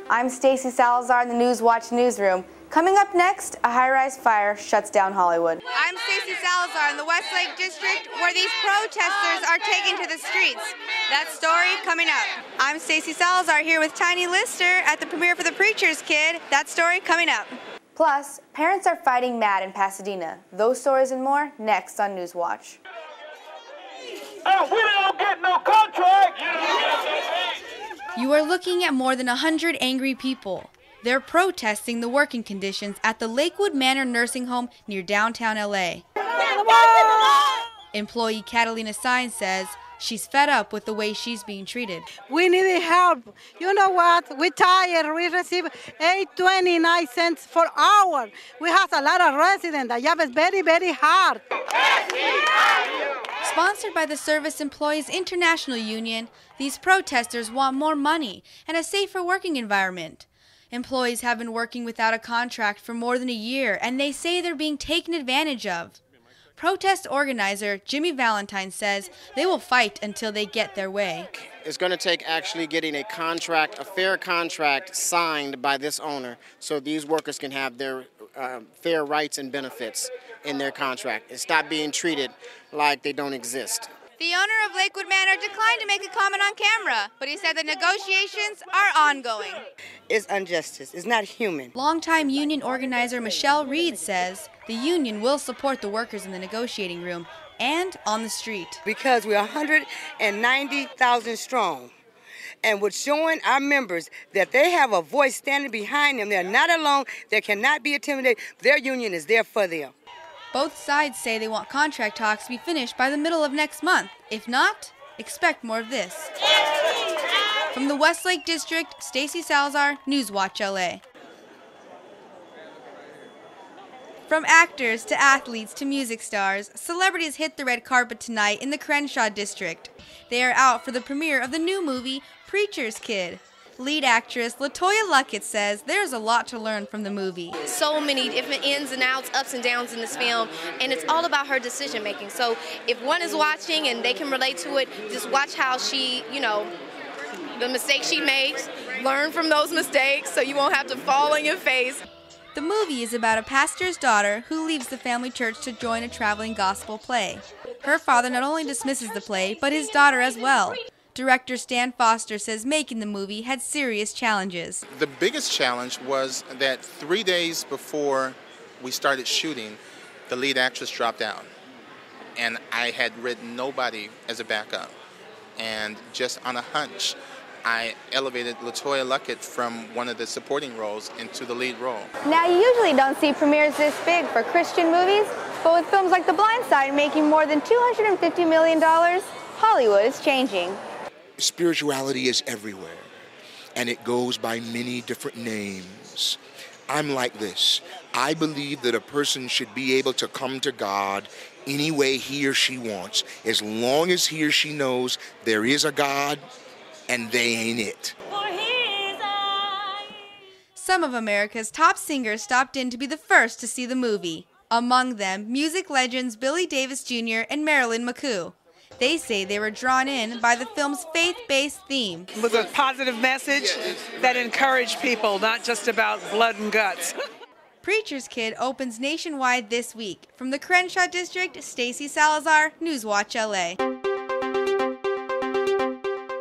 I'm Stacy Salazar in the Newswatch newsroom. Coming up next, a high-rise fire shuts down Hollywood. I'm Stacy Salazar in the Westlake District, where these protesters are taken to the streets. That story coming up. I'm Stacy Salazar here with Tiny Lister at the premiere for The Preacher's Kid. That story coming up. Plus, parents are fighting mad in Pasadena. Those stories and more next on Newswatch. We don't get no contract! You are looking at more than 100 angry people. They're protesting the working conditions at the Lakewood Manor nursing home near downtown LA. Employee Catalina Sainz says she's fed up with the way she's being treated. We need help. You know what? We're tired. We receive $8.29 for hour. We have a lot of residents. The job is very, very hard. Sponsored by the Service Employees International Union, these protesters want more money and a safer working environment. Employees have been working without a contract for more than a year, and they say they're being taken advantage of. Protest organizer Jimmy Valentine says they will fight until they get their way. It's going to take actually getting a contract, a fair contract signed by this owner so these workers can have their fair rights and benefits in their contract and stop being treated like they don't exist. The owner of Lakewood Manor declined to make a comment on camera, but he said the negotiations are ongoing. It's injustice. It's not human. Longtime union organizer Michelle Reed says the union will support the workers in the negotiating room and on the street. Because we're 190,000 strong. And we're showing our members that they have a voice standing behind them. They're not alone. They cannot be intimidated. Their union is there for them. Both sides say they want contract talks to be finished by the middle of next month. If not, expect more of this. From the Westlake District, Stacy Salazar, Newswatch LA. From actors to athletes to music stars, celebrities hit the red carpet tonight in the Crenshaw District. They are out for the premiere of the new movie, Preacher's Kid. Lead actress LaToya Luckett says there's a lot to learn from the movie. So many different ins and outs, ups and downs in this film, and it's all about her decision making. So if one is watching and they can relate to it, just watch how she, the mistakes she makes, learn from those mistakes so you won't have to fall on your face. The movie is about a pastor's daughter who leaves the family church to join a traveling gospel play. Her father not only dismisses the play, but his daughter as well. Director Stan Foster says making the movie had serious challenges. The biggest challenge was that 3 days before we started shooting, the lead actress dropped out. And I had written nobody as a backup. And just on a hunch, I elevated LaToya Luckett from one of the supporting roles into the lead role. Now, you usually don't see premieres this big for Christian movies, but with films like The Blind Side making more than $250 million, Hollywood is changing. Spirituality is everywhere, and it goes by many different names. I'm like this. I believe that a person should be able to come to God any way he or she wants, as long as he or she knows there is a God and they ain't it. Some of America's top singers stopped in to be the first to see the movie. Among them, music legends Billy Davis Jr. and Marilyn McCoo. They say they were drawn in by the film's faith-based theme. It was a positive message that encouraged people, not just about blood and guts. Preacher's Kid opens nationwide this week. From the Crenshaw District, Stacy Salazar, Newswatch LA.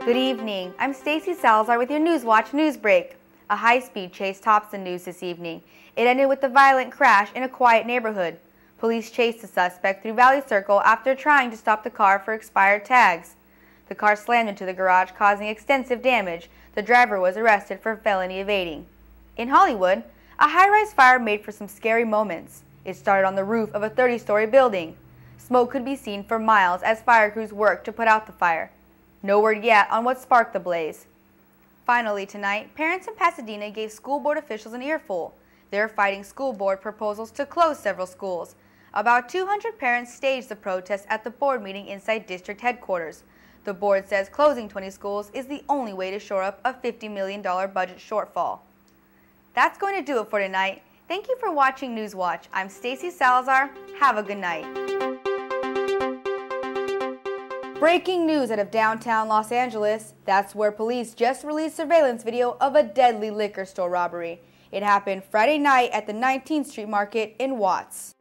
Good evening. I'm Stacy Salazar with your Newswatch News Break. A high-speed chase tops the news this evening. It ended with a violent crash in a quiet neighborhood. Police chased the suspect through Valley Circle after trying to stop the car for expired tags. The car slammed into the garage, causing extensive damage. The driver was arrested for felony evading. In Hollywood, a high-rise fire made for some scary moments. It started on the roof of a 30-story building. Smoke could be seen for miles as fire crews worked to put out the fire. No word yet on what sparked the blaze. Finally tonight, parents in Pasadena gave school board officials an earful. They're fighting school board proposals to close several schools. About 200 parents staged the protest at the board meeting inside district headquarters. The board says closing 20 schools is the only way to shore up a $50 million budget shortfall. That's going to do it for tonight. Thank you for watching Newswatch. I'm Stacy Salazar. Have a good night. Breaking news out of downtown Los Angeles. That's where police just released surveillance video of a deadly liquor store robbery. It happened Friday night at the 19th Street Market in Watts.